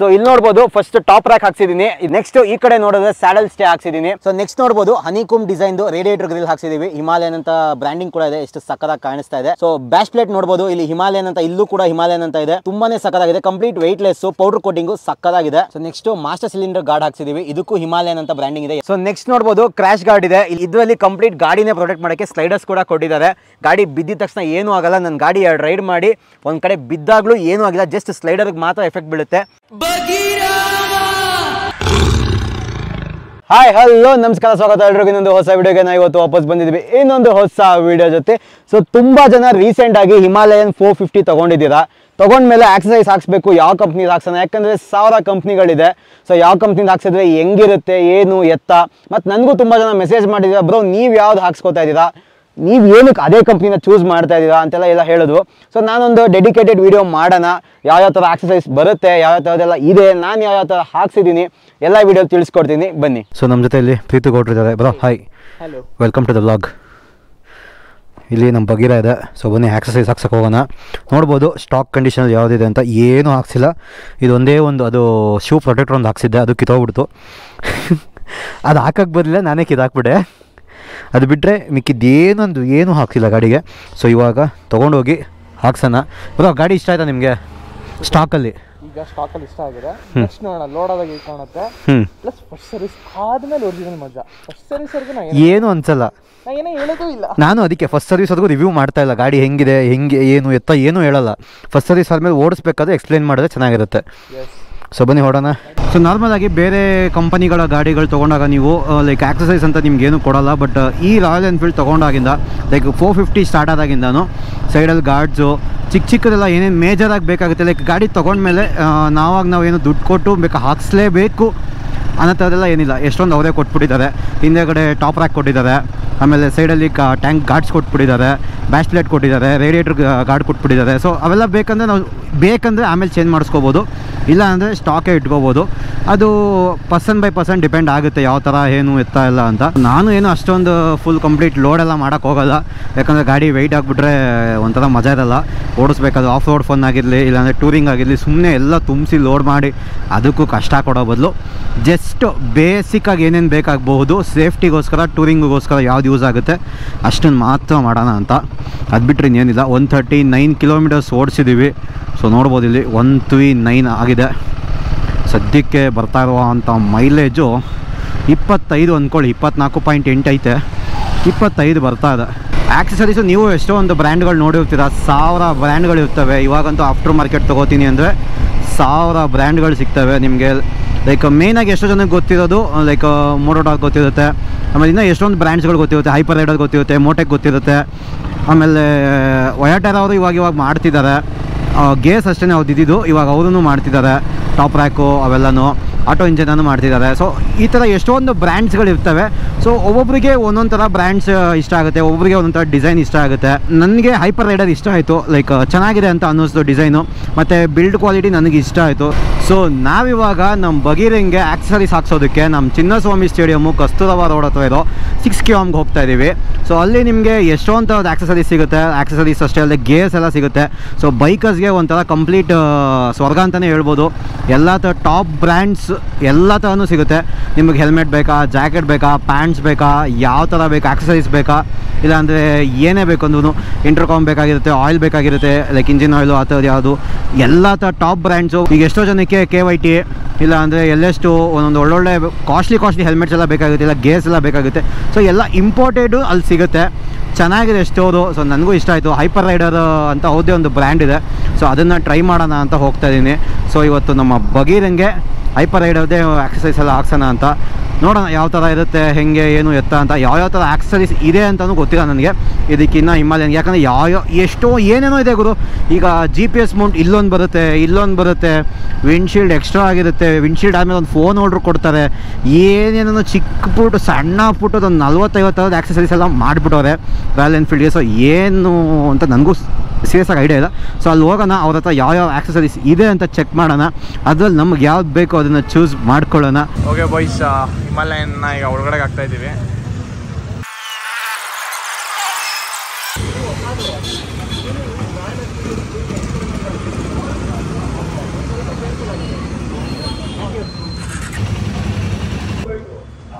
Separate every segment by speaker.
Speaker 1: So ಇಲ್ಲಿ ನೋಡಬಹುದು first top rack ಹಾಕ್ಸಿದೀನಿ. Next ಈ ಕಡೆ ನೋಡಿದ್ರೆ ಸ್ಯಾಡಲ್ ಸ್ಟೇ ಹಾಕ್ಸಿದೀನಿ. ಸೊ ನೆಕ್ಸ್ಟ್ ನೋಡಬಹುದು ಹನಿಕೂಮ್ ಡಿಸೈನ್ ರೇಡಿಯೇಟರ್ ಗ್ರಿಲ್ ಹಾಕ್ಸಿದೀವಿ. ಹಿಮಾಲಯನ್ ಅಂತ ಬ್ರಾಂಡಿಂಗ್ ಕೂಡ ಇದೆ, ಎಷ್ಟು ಸಕ್ಕದಾಗಿ ಕಾಣಿಸ್ತಾ ಇದೆ. ಸೊ ಬ್ಯಾಶ್ ಪ್ಲೇಟ್ ನೋಡಬಹುದು, ಇಲ್ಲಿ ಹಿಮಾಲಯನ್ ಅಂತ, ಇಲ್ಲೂ ಕೂಡ ಹಿಮಾಲಯನ್ ಅಂತ ಇದೆ. ತುಂಬಾನೇ ಸಕ್ಕದಾಗಿದೆ, complete weight less, powder coating ಸಕ್ಕದಾಗಿದೆ. So next master cylinder guard ಹಾಕ್ಸಿದೀವಿ, ಇದಕ್ಕೂ ಹಿಮಾಲಯನ್ ಅಂತ ಬ್ರಾಂಡಿಂಗ್ ಇದೆ. ಸೊ ನೆಕ್ಸ್ಟ್ ನೋಡಬಹುದು ಕ್ರಾಶ್ ಗಾರ್ಡ್ ಇದೆ, ಇದರಲ್ಲಿ ಕಂಪ್ಲೀಟ್ ಗಾಡಿನೇ ಪ್ರೊಟೆಕ್ಟ್ ಮಾಡಕ್ಕೆ ಸ್ಲೈಡರ್ಸ್ ಕೂಡ ಕೊಟ್ಟಿದ್ದಾರೆ. ಗಾಡಿ ಬಿದ್ದಿದ ತಕ್ಷಣ ಏನೂ ಆಗಲ್ಲ. ನನ್ನ ಗಾಡಿ ರೈಡ್ ಮಾಡಿ ಒಂದ್ ಕಡೆ ಬಿದ್ದಾಗ್ಲೂ ಏನೂ ಆಗಿಲ್ಲ, ಜಸ್ಟ್ ಸ್ಲೈಡರ್ ಮಾತ್ರ ಎಫೆಕ್ಟ್ ಬೀಳುತ್ತೆ. ಹಾಯ್ ಹಲೋ ನಮಸ್ಕಾರ, ಸ್ವಾಗತ ಎಲ್ರಿಗೂ ಇನ್ನೊಂದು ಹೊಸ ವಿಡಿಯೋಗೆ. ನಾವು ಇವತ್ತು ವಾಪಸ್ ಬಂದಿದ್ದೀವಿ ಇನ್ನೊಂದು ಹೊಸ ವಿಡಿಯೋ ಜೊತೆ. ಸೊ ತುಂಬಾ ಜನ ರೀಸೆಂಟ್ ಆಗಿ ಹಿಮಾಲಯನ್ 450 ತಗೊಂಡಿದ್ದೀರಾ. ತಗೊಂಡ್ಮೇಲೆ ಆಕ್ಸಸೈಸ್ ಹಾಕ್ಸ್ಬೇಕು, ಯಾವ ಕಂಪ್ನಿದು ಹಾಕ್ಸೋಣ, ಯಾಕಂದ್ರೆ 1000 ಕಂಪ್ನಿಗಳಿದೆ. ಸೊ ಯಾವ ಕಂಪ್ನಿದು ಹಾಕ್ಸಿದ್ರೆ ಹೆಂಗಿರುತ್ತೆ, ಏನು ಎತ್ತ. ಮತ್ತು ನನಗೂ ತುಂಬಾ ಜನ ಮೆಸೇಜ್ ಮಾಡಿದ್ದೀರಾ, ಬ್ರೋ ನೀವು ಯಾವ್ದು ಹಾಕ್ಸ್ಕೊತಾ ಇದ್ದೀರಾ, ನೀವು ಏನಕ್ಕೆ ಅದೇ ಕಂಪ್ನಿನ ಚೂಸ್ ಮಾಡ್ತಾ ಇದ್ದೀರಾ ಅಂತೆಲ್ಲ ಹೇಳಿದ್ರು. ಸೊ ನಾನೊಂದು ಡೆಡಿಕೇಟೆಡ್ ವಿಡಿಯೋ ಮಾಡೋಣ, ಯಾವ್ಯಾವ ಥರ ಎಕ್ಸಸೈಸ್ ಬರುತ್ತೆ, ಯಾವ್ಯಾವ ಥರದ್ದೆಲ್ಲ ಇದೆ, ನಾನು ಯಾವ್ಯಾವ ಥರ ಹಾಕ್ಸಿದ್ದೀನಿ ಎಲ್ಲ ವಿಡಿಯೋ ತಿಳಿಸ್ಕೊಡ್ತೀನಿ, ಬನ್ನಿ. ಸೊ ನಮ್ಮ ಜೊತೆ ಇಲ್ಲಿ ಪ್ರೀತು ಗೌಡ್ರಿದ್ದಾರೆ. Bro hi, hello, welcome to the vlog. ಇಲ್ಲಿ ನಮ್ಮ ಬಗೀರ ಇದೆ. ಸೊ ಬನ್ನಿ ಎಕ್ಸಸೈಸ್ ಹಾಕ್ಸಕ್ಕೆ ಹೋಗೋಣ. ನೋಡ್ಬೋದು ಸ್ಟಾಕ್ ಕಂಡೀಷನ್ ಯಾವುದಿದೆ ಅಂತ. ಏನೂ ಹಾಕ್ಸಿಲ್ಲ, ಇದು ಒಂದೇ ಒಂದು ಅದು ಶೂ ಪ್ರೊಟೆಕ್ಟರ್ ಒಂದು ಹಾಕ್ಸಿದ್ದೆ, ಅದು ಕಿತ್ತೋಗ್ಬಿಡ್ತು. ಅದು ಹಾಕಕ್ಕೆ ಬರಲಿಲ್ಲ, ನಾನೇ ಕಿತ್ತಾಕ್ಬಿಟ್ಟೆ. ಅದು ಬಿಟ್ಟರೆ ಮಿಕ್ಕಿದ್ದೇನೊಂದು ಏನೂ ಹಾಕ್ಸಿಲ್ಲ ಗಾಡಿಗೆ. ಸೊ ಇವಾಗ ತೊಗೊಂಡೋಗಿ ಹಾಕ್ಸೋಣ. ಬ್ರೋ ಗಾಡಿ ಇಷ್ಟ ಆಯ್ತಾ ನಿಮಗೆ? ಸ್ಟಾಕಲ್ಲಿ
Speaker 2: ಈಗ ಸ್ಟಾಕಲ್ಲಿ ಇಷ್ಟ ಆಗಿದೆ. ನೆಕ್ಸ್ಟ್ ನೋಡೋಣ, ಲೋಡಾದಾಗ ಈಗ ಕಾಣುತ್ತೆ. ಪ್ಲಸ್ ಫಸ್ಟ್ ಸರ್ವಿಸ್ ಆದ್ಮೇಲೆ ಒರಿಜಿನಲ್ ಮಜಾ. ಫಸ್ಟ್ ಸರ್ವಿಸ್ವರೆಗೂ
Speaker 1: ಏನು ಅನ್ಸಲ್ಲ,
Speaker 2: ಏನೇ ಹೇಳೋದು ಇಲ್ಲ.
Speaker 1: ನಾನು ಅದಕ್ಕೆ ಫಸ್ಟ್ ಸರ್ವಿಸ್ವರೆಗೂ ರಿವ್ಯೂ ಮಾಡ್ತಾ ಇಲ್ಲ. ಗಾಡಿ ಹೆಂಗಿದೆ, ಹೆಂಗೆ, ಏನು ಎತ್ತ ಏನೂ ಹೇಳಲ್ಲ. ಫಸ್ಟ್ ಸರ್ವಿಸ್ ಆದಮೇಲೆ ಓಡಿಸ್ಬೇಕಾದ್ರೆ ಎಕ್ಸ್ಪ್ಲೇನ್ ಮಾಡಿದ್ರೆ ಚೆನ್ನಾಗಿರುತ್ತೆ. ಸೊ ಬನ್ನಿ ಹೊಡೋಣ. ಸೊ ನಾರ್ಮಲಾಗಿ ಬೇರೆ ಕಂಪನಿಗಳ ಗಾಡಿಗಳು ತೊಗೊಂಡಾಗ ನೀವು ಲೈಕ್ ಎಕ್ಸಸೈಸ್ ಅಂತ ನಿಮ್ಗೇನು ಕೊಡೋಲ್ಲ. ಬಟ್ ಈ ರಾಯಲ್ ಎನ್ಫೀಲ್ಡ್ ತೊಗೊಂಡಾಗಿಂದ ಲೈಕ್ 450 ಸ್ಟಾರ್ಟ್ ಆದಾಗಿಂದನು ಸೈಡಲ್ಲಿ ಗಾರ್ಡ್ಸು ಚಿಕ್ಕದೆಲ್ಲ ಏನೇನು ಮೇಜರಾಗಿ ಬೇಕಾಗುತ್ತೆ. ಲೈಕ್ ಗಾಡಿ ತೊಗೊಂಡ್ಮೇಲೆ ನಾವು ಏನು ದುಡ್ಡು ಕೊಟ್ಟು ಹಾಕ್ಸ್ಲೇಬೇಕು ಅನ್ನೋ ಥರದ್ದೆಲ್ಲ ಏನಿಲ್ಲ. ಎಷ್ಟೊಂದು ಅವರೇ ಕೊಟ್ಬಿಟ್ಟಿದ್ದಾರೆ. ಹಿಂದೆಗಡೆ ಟಾಪ್ ರ್ಯಾಕ್ ಕೊಟ್ಟಿದ್ದಾರೆ, ಆಮೇಲೆ ಸೈಡಲ್ಲಿ ಟ್ಯಾಂಕ್ ಗಾರ್ಡ್ಸ್ ಕೊಟ್ಬಿಟ್ಟಿದ್ದಾರೆ, ಬ್ಯಾಶ್ ಪ್ಲೇಟ್ ಕೊಟ್ಟಿದ್ದಾರೆ, ರೇಡಿಯೇಟರ್ ಗಾರ್ಡ್ ಕೊಟ್ಬಿಟ್ಟಿದ್ದಾರೆ. ಸೊ ಅವೆಲ್ಲ ಬೇಕಂದರೆ ಆಮೇಲೆ ಚೇಂಜ್ ಮಾಡಿಸ್ಕೋಬೋದು, ಇಲ್ಲ ಅಂದರೆ ಸ್ಟಾಕೇ ಇಟ್ಕೋಬೋದು. ಅದು ಪರ್ಸನ್ ಬೈ ಪರ್ಸನ್ ಡಿಪೆಂಡ್ ಆಗುತ್ತೆ ಯಾವ ಥರ ಏನು ಎತ್ತ ಇಲ್ಲ ಅಂತ. ನಾನು ಏನು ಅಷ್ಟೊಂದು ಫುಲ್ ಕಂಪ್ಲೀಟ್ ಲೋಡೆಲ್ಲ ಮಾಡೋಕ್ಕೆ ಹೋಗೋಲ್ಲ, ಯಾಕಂದರೆ ಗಾಡಿ ವೆಯ್ಟ್ ಆಗಿಬಿಟ್ರೆ ಒಂಥರ ಮಜಾ ಇರಲ್ಲ. ಓಡಿಸ್ಬೇಕಾದ್ರೆ ಆಫ್ ರೋಡ್ ಫನ್ ಆಗಿರಲಿ, ಇಲ್ಲಾಂದರೆ ಟೂರಿಂಗ್ ಆಗಿರಲಿ, ಸುಮ್ಮನೆ ಎಲ್ಲ ತುಂಬಿಸಿ ಲೋಡ್ ಮಾಡಿ ಅದಕ್ಕೂ ಕಷ್ಟ ಕೊಡೋ ಬದಲು ಜಸ್ಟ್ ಬೇಸಿಕ್ಕಾಗಿ ಏನೇನು ಬೇಕಾಗಬಹುದು, ಸೇಫ್ಟಿಗೋಸ್ಕರ, ಟೂರಿಂಗಿಗೋಸ್ಕರ ಯಾವ್ದು ಯೂಸ್ ಆಗುತ್ತೆ ಅಷ್ಟನ್ನು ಮಾತ್ರ ಮಾಡೋಣ ಅಂತ. ಅದು ಬಿಟ್ಟರೆ ಇನ್ನೇನಿಲ್ಲ. 139 ಕಿಲೋಮೀಟರ್ಸ್ ಓಡಿಸಿದ್ದೀವಿ. ಸೊ ನೋಡ್ಬೋದು ಇಲ್ಲಿ 139 ಆಗಿದೆ. ಸದ್ಯಕ್ಕೆ ಬರ್ತಾ ಇರುವಂಥ ಮೈಲೇಜು 25 ಅಂದ್ಕೊಳ್ಳಿ, 24.8 ಐತೆ, 25 ಬರ್ತಾ ಇದೆ. ಆಕ್ಸಸರೀಸು ನೀವು ಎಷ್ಟೋ ಒಂದು ಬ್ರ್ಯಾಂಡ್ಗಳು ನೋಡಿರ್ತೀರ, 1000 ಬ್ರ್ಯಾಂಡ್ಗಳು ಇರ್ತವೆ. ಇವಾಗಂತೂ ಆಫ್ಟರ್ ಮಾರ್ಕೆಟ್ ತೊಗೋತೀನಿ ಅಂದರೆ 1000 ಬ್ರ್ಯಾಂಡ್ಗಳು ಸಿಗ್ತವೆ ನಿಮಗೆ. ಲೈಕ್ ಮೇಯ್ನಾಗಿ ಎಷ್ಟೋ ಜನಕ್ಕೆ ಗೊತ್ತಿರೋದು ಲೈಕ್ ಮೋಟೋಟಾರ್ಕ್ ಗೊತ್ತಿರುತ್ತೆ, ಆಮೇಲೆ ಇನ್ನೂ ಎಷ್ಟೊಂದು ಬ್ರ್ಯಾಂಡ್ಸ್ಗಳು ಗೊತ್ತಿರುತ್ತೆ, ಹೈಪರ್ ರೈಡರ್ ಗೊತ್ತಿರುತ್ತೆ, ಮೋಟೆಕ್ ಗೊತ್ತಿರುತ್ತೆ, ಆಮೇಲೆ ವಯಾಟರ್ ಅವರು ಇವಾಗ ಮಾಡ್ತಿದ್ದಾರೆ. ಗೇರ್ಸ್ ಅಷ್ಟೇ ಅವ್ರು ಇದ್ದಿದ್ದು, ಇವಾಗ ಅವರೂ ಮಾಡ್ತಿದ್ದಾರೆ. ಟಾಪ್ ರ್ಯಾಕು ಅವೆಲ್ಲನೂ ಆಟೋ ಇಂಜನನ್ನು ಮಾಡ್ತಿದ್ದಾರೆ. ಸೊ ಈ ಥರ ಎಷ್ಟೊಂದು ಬ್ರ್ಯಾಂಡ್ಸ್ಗಳಿರ್ತವೆ. ಸೊ ಒಬ್ಬೊಬ್ಬರಿಗೆ ಒಂದೊಂದು ಥರ ಬ್ರ್ಯಾಂಡ್ಸ್ ಇಷ್ಟ ಆಗುತ್ತೆ, ಒಬ್ಬೊಬ್ಬರಿಗೆ ಒಂದೊಂದು ಥರ ಡಿಸೈನ್ ಇಷ್ಟ ಆಗುತ್ತೆ. ನನಗೆ ಹೈಪರ್ ರೈಡರ್ ಇಷ್ಟ ಆಯಿತು, ಲೈಕ್ ಚೆನ್ನಾಗಿದೆ ಅಂತ ಅನ್ನಿಸ್ತು ಡಿಸೈನು, ಮತ್ತು ಬಿಲ್ಡ್ ಕ್ವಾಲಿಟಿ ನನಗೆ ಇಷ್ಟ ಆಯಿತು. ಸೊ ನಾವಿವಾಗ ನಮ್ಮ ಬಗೀರಿಂಗೆ ಆಕ್ಸಸರೀಸ್ ಹಾಕ್ಸೋದಕ್ಕೆ ನಮ್ಮ ಚಿನ್ನಸ್ವಾಮಿ ಸ್ಟೇಡಿಯಮ್ಮು ಕಸ್ತೂರಬಾ ರೋಡ್ ಹತ್ರ ಇರೋ 6 ಕಿಲೋಮೀಟರ್ಗೆ ಹೋಗ್ತಾ ಇದ್ದೀವಿ. ಸೊ ಅಲ್ಲಿ ನಿಮಗೆ ಎಷ್ಟೊಂದು ಥರದ ಆಕ್ಸಸರೀಸ್ ಸಿಗುತ್ತೆ. ಆಕ್ಸಸರೀಸ್ ಅಷ್ಟೇ ಅಲ್ಲದೆ ಗೇರ್ಸ್ ಎಲ್ಲ ಸಿಗುತ್ತೆ. ಸೊ ಬೈಕರ್ಸ್ಗೆ ಒಂಥರ ಕಂಪ್ಲೀಟ್ ಸ್ವರ್ಗ ಅಂತಲೇ ಹೇಳ್ಬೋದು. ಎಲ್ಲ ಥರ ಟಾಪ್ ಬ್ರ್ಯಾಂಡ್ಸ್ ಎಲ್ಲ ಥರನೂ ಸಿಗುತ್ತೆ. ನಿಮಗೆ ಹೆಲ್ಮೆಟ್ ಬೇಕಾ, ಜಾಕೆಟ್ ಬೇಕಾ, ಪ್ಯಾಂಟ್ಸ್ ಬೇಕಾ, ಯಾವ ಥರ ಬೇಕಾ, ಆಕ್ಸಸರೀಸ್ ಬೇಕಾ, ಇಲ್ಲಾಂದರೆ ಏನೇ ಬೇಕು ಅಂದ್ರೂ, ಇಂಟರ್ಕಾಮ್ ಬೇಕಾಗಿರುತ್ತೆ, ಆಯಿಲ್ ಬೇಕಾಗಿರುತ್ತೆ, ಲೈಕ್ ಇಂಜಿನ್ ಆಯಿಲು ಆ ಥರದ್ದು ಯಾವುದು, ಎಲ್ಲ ಥರ ಟಾಪ್ ಬ್ರ್ಯಾಂಡ್ಸು. ಈಗ ಎಷ್ಟೋ ಜನಕ್ಕೆ KYT ಇಲ್ಲ ಅಂದರೆ ಎಲ್ಲೆಷ್ಟು ಒಂದೊಂದು ಒಳ್ಳೊಳ್ಳೆ ಕಾಸ್ಟ್ಲಿ ಹೆಲ್ಮೆಟ್ಸ್ ಎಲ್ಲ ಬೇಕಾಗುತ್ತೆ, ಇಲ್ಲ ಗೇರ್ಸ್ ಎಲ್ಲ ಬೇಕಾಗುತ್ತೆ. ಸೊ ಎಲ್ಲ ಇಂಪೋರ್ಟೆಡು ಅಲ್ಲಿ ಸಿಗುತ್ತೆ, ಚೆನ್ನಾಗಿದೆ ಎಷ್ಟೋದು. ಸೊ ನನಗೂ ಇಷ್ಟ ಆಯಿತು. ಹೈಪರ್ ರೈಡರ್ ಅಂತ ಹೋದೇ ಒಂದು ಬ್ರ್ಯಾಂಡ್ ಇದೆ. ಸೊ ಅದನ್ನು ಟ್ರೈ ಮಾಡೋಣ ಅಂತ ಹೋಗ್ತಾ ಇದ್ದೀನಿ. ಸೊ ಇವತ್ತು ನಮ್ಮ ಬಗೀರಂಗೆ ಹೈಪರ್ ರೈಡರ್ದೇ ಆಕ್ಸಸರೀಸ್ ಎಲ್ಲ ಹಾಕ್ಸೋಣ ಅಂತ. ನೋಡೋಣ ಯಾವ ಥರ ಇರುತ್ತೆ, ಹೆಂಗೆ, ಏನು ಎತ್ತ ಅಂತ. ಯಾವ್ಯಾವ ಥರ ಆಕ್ಸಸರೀಸ್ ಇದೆ ಅಂತಲೂ ಗೊತ್ತಿಲ್ಲ ನನಗೆ ಇದಕ್ಕಿನ್ನ ಹಿಮಾಲಯನ್. ಯಾಕಂದರೆ ಎಷ್ಟೋ ಏನೇನೋ ಇದೆ ಗುರು. ಈಗ GPS ಮೌಂಟ್ ಇಲ್ಲೊಂದು ಬರುತ್ತೆ, ವಿಂಡ್ಶೀಲ್ಡ್ ಎಕ್ಸ್ಟ್ರಾ ಆಗಿರುತ್ತೆ, ವಿಂಡ್ಶೀಲ್ಡ್ ಆದಮೇಲೆ ಒಂದು ಫೋನ್ ಹೋಲ್ಡ್ರ್ ಕೊಡ್ತಾರೆ, ಏನೇನೋ ಚಿಕ್ಕ ಪುಟ್ಟು ಸಣ್ಣ ಪುಟ್ಟದೊಂದು 40-50 ಥರದ ಆಕ್ಸಸರೀಸ್ ಎಲ್ಲ ಮಾಡಿಬಿಟ್ಟವ್ರೆ ರಾಯಲ್ ಎನ್ಫೀಲ್ಡ್ಗೆ. ಸೊ ಏನು ಅಂತ ನನಗೂ ಸೀರಿಯಸ್ ಆಗಿ ಐಡಿಯಾ ಇಲ್ಲ. ಸೊ ಅಲ್ಲಿ ಹೋಗೋಣ, ಅವ್ರ ಹತ್ರ ಯಾವ ಆಕ್ಸಸರೀಸ್ ಇದೆ ಅಂತ ಚೆಕ್ ಮಾಡೋಣ. ಅದ್ರಲ್ಲಿ ನಮ್ಗೆ ಯಾವ್ದು ಬೇಕೋ ಅದನ್ನು ಚೂಸ್ ಮಾಡ್ಕೊಳ್ಳೋಣ.
Speaker 2: ಓಕೆ ಬಾಯ್ಸ್, ಹಿಮಾಲಯನ್ನ ಈಗ ಒಳಗಡೆ ಹಾಕ್ತಾ ಇದ್ದೀವಿ.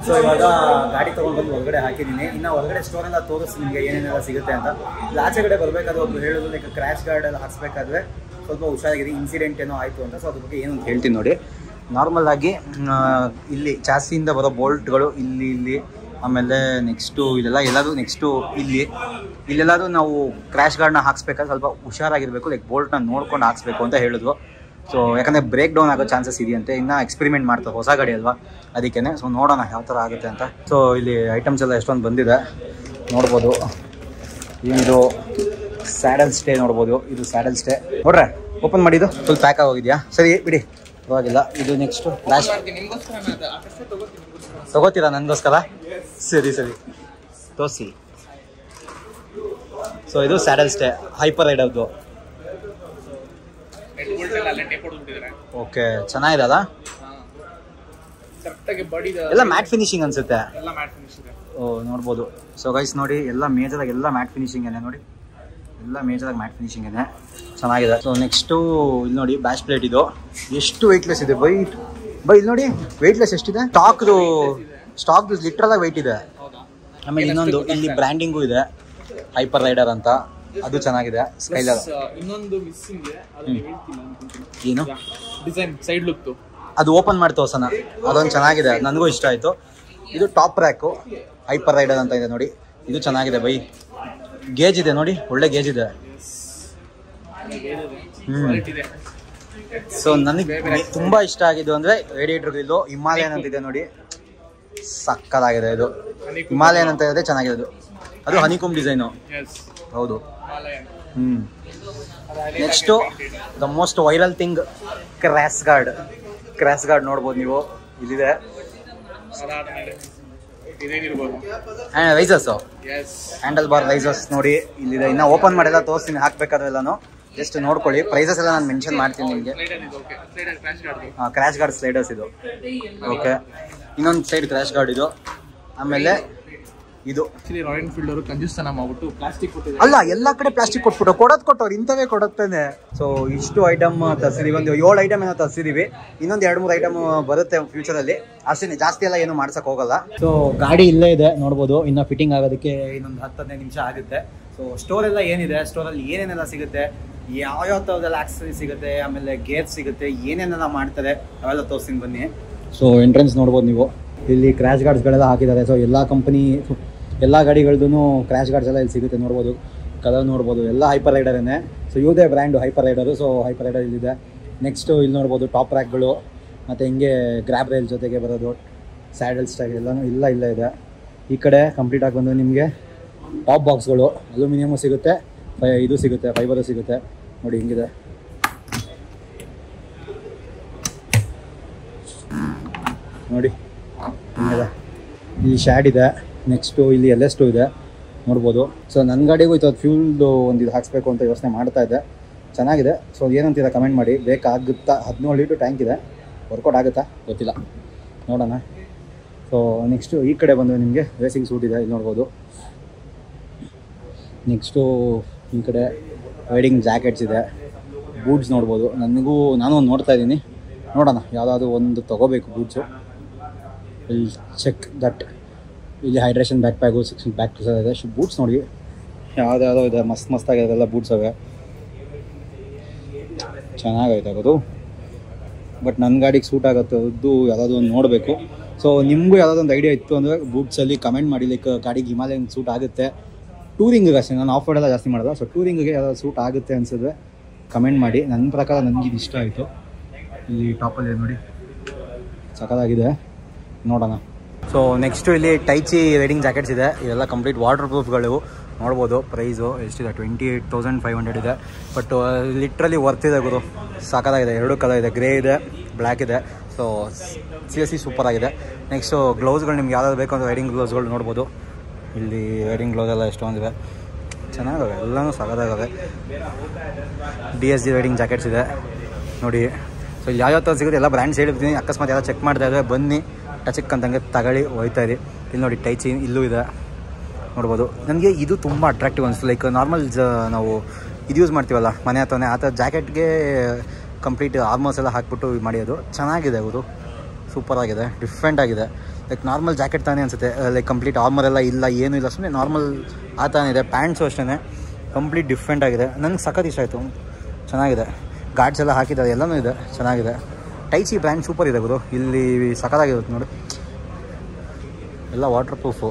Speaker 1: ಸೊ ಇವಾಗ ಗಾಡಿ ತೊಗೊಂಡು ಬಂದು ಹೊರಗಡೆ ಹಾಕಿದ್ದೀನಿ. ಇನ್ನು ಹೊರಗಡೆ ಸ್ಟೋರೆಲ್ಲ ತೋರಿಸಿ ನಿಮಗೆ ಏನೇನೆಲ್ಲ ಸಿಗುತ್ತೆ ಅಂತ. ಇಲ್ಲಿ ಆಚೆ ಕಡೆ ಬರಬೇಕಾದ್ರೆ ಒಬ್ರು ಹೇಳೋದು ಲೈಕ್ ಕ್ರ್ಯಾಶ್ ಗಾರ್ಡ್ ಎಲ್ಲ ಹಾಕ್ಸ್ಬೇಕಾದ್ರೆ ಸ್ವಲ್ಪ ಹುಷಾರಾಗಿದೆ, ಇನ್ಸಿಡೆಂಟ್ ಏನೋ ಆಯಿತು ಅಂತ. ಸೊ ಅದ್ರ ಬಗ್ಗೆ ಏನು ಅಂತ ಹೇಳ್ತೀನಿ ನೋಡಿ. ನಾರ್ಮಲ್ ಆಗಿ ಇಲ್ಲಿ ಚಾಸಿಯಿಂದ ಬರೋ ಬೋಲ್ಟ್ಗಳು ಇಲ್ಲಿ ಆಮೇಲೆ ನೆಕ್ಸ್ಟು ಇಲ್ಲೆಲ್ಲ ಎಲ್ಲಾದರೂ ನೆಕ್ಸ್ಟು ಇಲ್ಲೆಲ್ಲಾದರೂ ನಾವು ಕ್ರ್ಯಾಶ್ ಗಾರ್ಡ್ನ ಹಾಕ್ಸ್ಬೇಕಾದ್ರೆ ಸ್ವಲ್ಪ ಹುಷಾರಾಗಿರಬೇಕು, ಲೈಕ್ ಬೋಲ್ಟ್ನ ನೋಡ್ಕೊಂಡು ಹಾಕ್ಸ್ಬೇಕು ಅಂತ ಹೇಳಿದ್ವು. ಸೊ ಯಾಕಂದರೆ ಬ್ರೇಕ್ ಡೌನ್ ಆಗೋ ಚಾನ್ಸಸ್ ಇದೆಯಂತೆ. ಇನ್ನೂ ಎಕ್ಸ್ಪೆರಿಮೆಂಟ್ ಮಾಡ್ತಾರೆ, ಹೊಸ ಗಾಡಿ ಅಲ್ವಾ, ಅದಕ್ಕೇ. ಸೊ ನೋಡೋಣ ಯಾವ ಥರ ಆಗುತ್ತೆ ಅಂತ. ಸೊ ಇಲ್ಲಿ ಐಟಮ್ಸ್ ಎಲ್ಲ ಎಷ್ಟೊಂದು ಬಂದಿದೆ ನೋಡ್ಬೋದು. ಇದು ಸ್ಯಾಡಲ್ ಸ್ಟೇ ನೋಡ್ಬೋದು, ಇದು ಸ್ಯಾಡಲ್ ಸ್ಟೇ ನೋಡ್ರೆ ಓಪನ್ ಮಾಡಿದ್ದು ಫುಲ್ ಪ್ಯಾಕ್ ಆಗೋಗಿದೆಯಾ? ಸರಿ ಬಿಡಿ, ಪರವಾಗಿಲ್ಲ. ಇದು ನೆಕ್ಸ್ಟು ಲ್ಯಾಶ್ ತಗೋತೀರಾ ನನಗೋಸ್ಕರ? ಸರಿ ತೋರಿಸಿ. ಸೊ ಇದು ಸ್ಯಾಡಲ್ ಸ್ಟೇ ಹೈಪರ್ ರೈಡರ್ದು. ಓಕೆ, ಚೆನ್ನಾಗಿದೆ ಅಲ್ಲ? ಎಲ್ಲ ಮ್ಯಾಟ್ ಫಿನಿಶಿಂಗ್ ಅನ್ಸುತ್ತೆ. ಓ ನೋಡ್ಬೋದು. ಸೊ ಗೈಸ್ ನೋಡಿ, ಎಲ್ಲ ಮೇಜರಾಗಿ ಎಲ್ಲ ಮ್ಯಾಟ್ ಫಿನಿಶಿಂಗ್ ಏನೇ ನೋಡಿ, ಎಲ್ಲ ಮೇಜರಾಗಿ ಮ್ಯಾಟ್ ಫಿನಿಶಿಂಗ್ ಏನೇ ಚೆನ್ನಾಗಿದೆ. ಸೊ ನೆಕ್ಸ್ಟು ಇಲ್ಲಿ ನೋಡಿ ಬ್ಯಾಶ್ ಪ್ಲೇಟ್. ಇದು ಎಷ್ಟು ವೆಯ್ಟ್ಲೆಸ್ ಇದೆ ಬೈ ಇಲ್ಲಿ ನೋಡಿ, ವೆಯ್ಟ್ಲೆಸ್ ಎಷ್ಟಿದೆ. ಸ್ಟಾಕ್ ಲಿಟ್ರಲ್ ವೆಯ್ಟ್ ಇದೆ. ಆಮೇಲೆ ಇನ್ನೊಂದು ಇಲ್ಲಿ ಬ್ರ್ಯಾಂಡಿಂಗು ಇದೆ, ಹೈಪರ್ ರೈಡರ್ ಅಂತ, ಅದು ಚೆನ್ನಾಗಿದೆ. ಸ್ಕೈಲರ್
Speaker 2: ಇನ್ನೊಂದು ಮಿಸ್ಸಿಂಗ್
Speaker 1: ಏನು
Speaker 2: ಡಿಸೈನ್ ಸೈಡ್ ಲುಕ್,
Speaker 1: ಅದು ಓಪನ್ ಮಾಡಿ ತೋರ್ಸೋಣ. ಅದೊಂದು ಚೆನ್ನಾಗಿದೆ, ನನಗೂ ಇಷ್ಟ ಆಯಿತು. ಇದು ಟಾಪ್ ರ್ಯಾಕು ಹೈಪರ್ ರೈಡರ್ ಅಂತ ಇದೆ ನೋಡಿ, ಇದು ಚೆನ್ನಾಗಿದೆ ಬೈ. ಗೇಜ್ ಇದೆ ನೋಡಿ, ಒಳ್ಳೆ ಗೇಜ್ ಇದೆ. ಸೊ ನನಗೆ ತುಂಬ ಇಷ್ಟ ಆಗಿದ್ದು ಅಂದರೆ ರೇಡಿಯೇಟರ್ ಇದು ಹಿಮಾಲಯನ್ ಅಂತಿದೆ ನೋಡಿ, ಸಕ್ಕತ್ತಾಗಿದೆ. ಇದು ಹಿಮಾಲಯನ್ ಅಂತ ಇದೆ, ಚೆನ್ನಾಗಿದೆ. ಅದು ಹನಿಕೋಮ್ ಡಿಸೈನು, ಹೌದು. Next the most viral thing, crash guard ನೋಡ್ಬೋದು ನೀವು, ಇಲ್ಲಿದೆ. ರೈಸರ್ಸ್, ಹ್ಯಾಂಡಲ್ ಬಾರ್ ರೈಸರ್ಸ್ ನೋಡಿ ಇಲ್ಲಿದೆ. ಇನ್ನು ಓಪನ್ ಮಾಡಿಲ್ಲ, ತೋರಿಸ್ತೀನಿ ಹಾಕ್ಬೇಕಾದ್ರೆ ಎಲ್ಲಾನು. ಜಸ್ಟ್ ನೋಡ್ಕೊಳ್ಳಿ. ಪ್ರೈಸಸ್ ಎಲ್ಲ ನಾನು ಮೆನ್ಷನ್ ಮಾಡ್ತೀನಿ ನಿಮಗೆ. ಕ್ರ್ಯಾಶ್ ಗಾರ್ಡ್ ಸ್ಲೈಡರ್ಸ್ ಇದು. ಓಕೆ, ಇನ್ನೊಂದು ಸೈಡ್ ಕ್ರ್ಯಾಶ್ ಗಾರ್ಡ್ ಇದು. ಆಮೇಲೆ ಇದು
Speaker 2: ರಾಯಲ್ ಎನ್ಫೀಲ್ಡ್ ಅವರು ಕಂಜೂಸ್ತನ ಮಾಡ್ಬಿಟ್ಟು ಪ್ಲಾಸ್ಟಿಕ್ ಕೊಟ್ಟಿದ್ದಾರೆ.
Speaker 1: ಅಲ್ಲ, ಎಲ್ಲ ಕಡೆ ಪ್ಲಾಸ್ಟಿಕ್ ಕೊಟ್ಟವ್ರು ಇಂಥವೇ ಕೊಡುತ್ತೇನೆ. ಸೊ ಇಷ್ಟು ಐಟಮ್ ತರಿಸಿದೀವಿ, ಒಂದು 7 ಐಟಮ್ ಏನೋ ತರಿಸಿದೀವಿ. ಇನ್ನೊಂದು 2-3 ಐಟಮ್ ಬರುತ್ತೆ ಫ್ಯೂಚರಲ್ಲಿ, ಅಷ್ಟೇ, ಜಾಸ್ತಿ ಎಲ್ಲ ಏನು ಮಾಡ್ಸಕ್ ಹೋಗಲ್ಲ. ಸೊ ಗಾಡಿ ಇಲ್ಲೇ ಇದೆ ನೋಡ್ಬೋದು. ಇನ್ನು ಫಿಟ್ಟಿಂಗ್ ಆಗೋದಕ್ಕೆ ಇನ್ನೊಂದು 10-15 ನಿಮಿಷ ಆಗುತ್ತೆ. ಸೊ ಸ್ಟೋರ್ ಎಲ್ಲ ಏನಿದೆ, ಸ್ಟೋರಲ್ಲಿ ಏನೇನೆಲ್ಲ ಸಿಗುತ್ತೆ, ಯಾವ್ಯಾವ ಥರದ್ದೆಲ್ಲ ಆಕ್ಸಸರಿ ಸಿಗುತ್ತೆ, ಆಮೇಲೆ ಗೇರ್ ಸಿಗುತ್ತೆ, ಏನೇನೆಲ್ಲ ಮಾಡ್ತಾರೆ ಅವೆಲ್ಲ ತೋರಿಸ್ತೀನಿ ಬನ್ನಿ. ಸೊ ಎಂಟ್ರೆನ್ಸ್ ನೋಡ್ಬೋದು ನೀವು, ಇಲ್ಲಿ ಕ್ರ್ಯಾಶ್ ಗಾರ್ಡ್ಸ್ಗಳೆಲ್ಲ ಹಾಕಿದ್ದಾರೆ. ಸೊ ಎಲ್ಲ ಕಂಪನಿ, ಎಲ್ಲ ಗಾಡಿಗಳದ್ದು ಕ್ರ್ಯಾಶ್ ಗಾರ್ಡ್ಸ್ ಎಲ್ಲ ಇಲ್ಲಿ ಸಿಗುತ್ತೆ ನೋಡ್ಬೋದು. ಕಲರ್ ನೋಡ್ಬೋದು, ಎಲ್ಲ ಹೈಪರ್ ರೈಡರೇನೆ. ಸೊ ಇವುದೇ brand hyper rider. So hyper rider ಇಲ್ಲಿದೆ. ನೆಕ್ಸ್ಟು ಇಲ್ಲಿ ನೋಡ್ಬೋದು ಟಾಪ್ ರ್ಯಾಕ್ಗಳು, ಮತ್ತು ಹಿಂಗೆ ಗ್ರ್ಯಾಬ್ ರೈಲ್ ಜೊತೆಗೆ ಬರೋದು ಸ್ಯಾಡಲ್ ಸ್ಟಾಗ್ ಎಲ್ಲನೂ ಇಲ್ಲ ಇದೆ. ಈ ಕಡೆ ಕಂಪ್ಲೀಟಾಗಿ ಬಂದು ನಿಮಗೆ ಟಾಪ್ ಬಾಕ್ಸ್ಗಳು, ಅಲ್ಯೂಮಿನಿಯಮು ಸಿಗುತ್ತೆ, ಇದು ಸಿಗುತ್ತೆ, ಫೈಬರು ಸಿಗುತ್ತೆ ನೋಡಿ, ಹಿಂಗಿದೆ ನೋಡಿ, ಹಿಂಗಿದೆ. ಇಲ್ಲಿ ಶ್ಯಾಡ್ ಇದೆ. ನೆಕ್ಸ್ಟು ಇಲ್ಲಿ LS2 ಇದೆ ನೋಡ್ಬೋದು. ಸೊ ನನ್ನ ಗಾಡಿಗೂ ಇದು ಫ್ಯೂಲ್ದು ಒಂದು ಇದು ಹಾಕ್ಸ್ಬೇಕು ಅಂತ ಯೋಚನೆ ಮಾಡ್ತಾ ಇದ್ದೆ. ಚೆನ್ನಾಗಿದೆ. ಸೊ ಏನಂತೀರ ಕಮೆಂಟ್ ಮಾಡಿ. ಬೇಕಾಗುತ್ತಾ? 17 ಲೀಟ್ರ್ ಟ್ಯಾಂಕ್ ಇದೆ, ವರ್ಕೌಟ್ ಆಗುತ್ತಾ ಗೊತ್ತಿಲ್ಲ, ನೋಡೋಣ. ಸೊ ನೆಕ್ಸ್ಟು ಈ ಕಡೆ ಬಂದು ನಿಮಗೆ ರೇಸಿಂಗ್ ಸೂಟ್ ಇದೆ, ಇಲ್ಲಿ ನೋಡ್ಬೋದು. ನೆಕ್ಸ್ಟು ಈ ಕಡೆ ರೈಡಿಂಗ್ ಜಾಕೆಟ್ಸ್ ಇದೆ, ಬೂಟ್ಸ್ ನೋಡ್ಬೋದು. ನಾನು ನೋಡ್ತಾ ಇದ್ದೀನಿ, ನೋಡೋಣ ಯಾವುದಾದ್ರು ಒಂದು ತೊಗೋಬೇಕು ಬೂಟ್ಸು. ಇಲ್ಲಿ ಚೆಕ್ ದಟ್, ಇಲ್ಲಿ ಹೈಡ್ರೇಷನ್ ಬ್ಯಾಕ್ ಪ್ಯಾಗು 6 ಬ್ಯಾಕ್ ಇದೆ. ಬೂಟ್ಸ್ ನೋಡಿ ಯಾವುದ್ಯಾವುದೋ ಇದೆ, ಮಸ್ತಾಗಿರೋದೆಲ್ಲ ಬೂಟ್ಸ್ ಅವೆ, ಚೆನ್ನಾಗೈತೆ ಆಗೋದು. ಬಟ್ ನನ್ನ ಗಾಡಿಗೆ ಸೂಟ್ ಆಗುತ್ತದ್ದು ಯಾವುದಾದ್ರು ಒಂದು ನೋಡಬೇಕು. ಸೊ ನಿಮಗೂ ಯಾವುದಾದ್ರು ಒಂದು ಐಡಿಯಾ ಇತ್ತು ಅಂದರೆ ಬೂಟ್ಸಲ್ಲಿ ಕಮೆಂಟ್ ಮಾಡಿ. ಲೈಕ್ ಗಾಡಿಗೆ ಹಿಮಾಲಯನ್ ಸೂಟ್ ಆಗುತ್ತೆ, ಟೂರಿಂಗಿಗೆ ಅಷ್ಟೇ, ನಾನು ಆಫ್ ರೋಡೆಲ್ಲ ಜಾಸ್ತಿ ಮಾಡೋಲ್ಲ. ಸೊ ಟೂರಿಂಗಿಗೆ ಯಾವ್ದಾದ್ರು ಸೂಟ್ ಆಗುತ್ತೆ ಅನಿಸಿದ್ರೆ ಕಮೆಂಟ್ ಮಾಡಿ. ನನ್ನ ಪ್ರಕಾರ ನನಗಿದು ಇಷ್ಟ ಆಯಿತು. ಇಲ್ಲಿ ಟಾಪಲ್ಲಿ ನೋಡಿ ಸಖತ್ತಾಗಿದೆ, ನೋಡೋಣ. ಸೊ ನೆಕ್ಸ್ಟು ಇಲ್ಲಿ ಟೈಚಿ ರೈಡಿಂಗ್ ಜಾಕೆಟ್ಸ್ ಇದೆ. ಇವೆಲ್ಲ ಕಂಪ್ಲೀಟ್ ವಾಟರ್ ಪ್ರೂಫ್ಗಳು ನೋಡ್ಬೋದು. ಪ್ರೈಸು ಎಷ್ಟಿದೆ? 28,500 ಇದೆ. ಬಟ್ ಲಿಟ್ರಲಿ ವರ್ತ್ ಇದೆ ಗುರು, ಸಾಕಾಗಿದೆ. 2 ಕಲರ್ ಇದೆ, ಗ್ರೇ ಇದೆ, ಬ್ಲ್ಯಾಕ್ ಇದೆ. ಸೊ ಸೀರಿಯಸ್ಲಿ ಸೂಪರ್ ಆಗಿದೆ. ನೆಕ್ಸ್ಟು ಗ್ಲೌಸ್ಗಳು ನಿಮ್ಗೆ ಯಾವ್ದಾದ್ರು ಬೇಕು ಅಂದರೆ ರೈಡಿಂಗ್ ಗ್ಲೌಸ್ಗಳು ನೋಡ್ಬೋದು. ಇಲ್ಲಿ ರೈಡಿಂಗ್ ಗ್ಲೌಸ್ ಎಲ್ಲ ಎಷ್ಟೊಂದಿವೆ, ಚೆನ್ನಾಗವೆ, ಎಲ್ಲನೂ ಸಾಕಾಗವೆ. DSG ರೈಡಿಂಗ್ ಜಾಕೆಟ್ಸ್ ಇದೆ ನೋಡಿ. ಸೊ ಇಲ್ಲಿ ಯಾವ್ಯಾವ ಥರ ಸಿಗುತ್ತೆ ಎಲ್ಲ ಬ್ರ್ಯಾಂಡ್ಸ್ ಹೇಳಿರ್ತೀನಿ. ಅಕಸ್ಮಾತ್ ಎಲ್ಲ ಚೆಕ್ ಮಾಡ್ತಾ ಇದ್ದರೆ ಬನ್ನಿ, ಟಚಕ್ ಅಂತಂಗೆ ತಗೊಳ್ಳಿ, ಹೋಯ್ತಾ ಇರಿ. ಇಲ್ಲಿ ನೋಡಿ ಟೈಚಿ ಇಲ್ಲೂ ಇದೆ ನೋಡ್ಬೋದು. ನನಗೆ ಇದು ತುಂಬ ಅಟ್ರಾಕ್ಟಿವ್ ಅನಿಸ್ತು. ಲೈಕ್ ನಾರ್ಮಲ್ ನಾವು ಇದು ಯೂಸ್ ಮಾಡ್ತೀವಲ್ಲ ಮನೆ ಹತ್ರನೇ, ಆ ಥರ ಜಾಕೆಟ್ಗೆ ಕಂಪ್ಲೀಟ್ ಆರ್ಮರ್ಸ್ ಎಲ್ಲ ಹಾಕ್ಬಿಟ್ಟು ಮಾಡಿರೋದು ಚೆನ್ನಾಗಿದೆ. ಅವರು ಸೂಪರಾಗಿದೆ, ಡಿಫ್ರೆಂಟ್ ಆಗಿದೆ. ಲೈಕ್ ನಾರ್ಮಲ್ ಜಾಕೆಟ್ ತಾನೇ ಅನಿಸುತ್ತೆ, ಲೈಕ್ ಕಂಪ್ಲೀಟ್ ಆರ್ಮರ್ ಎಲ್ಲ ಇಲ್ಲ, ಏನೂ ಇಲ್ಲ, ಸುಮ್ಮನೆ ನಾರ್ಮಲ್ ಆ ಥರ ಇದೆ. ಪ್ಯಾಂಟ್ಸು ಅಷ್ಟೇ ಕಂಪ್ಲೀಟ್ ಡಿಫ್ರೆಂಟ್ ಆಗಿದೆ. ನನಗೆ ಸಖತ್ ಇಷ್ಟ ಆಯಿತು, ಚೆನ್ನಾಗಿದೆ. ಗಾರ್ಡ್ಸ್ ಎಲ್ಲ ಹಾಕಿದ್ದಾರೆ, ಎಲ್ಲನೂ ಇದೆ, ಚೆನ್ನಾಗಿದೆ. ಟೈಚಿ ಬ್ರ್ಯಾಂಡ್ ಸೂಪರ್ ಇದೆ ಗುರು, ಇಲ್ಲಿ ಸಖತ್ತಾಗಿರುತ್ತೆ ನೋಡಿ. ಎಲ್ಲ ವಾಟರ್ ಪ್ರೂಫ್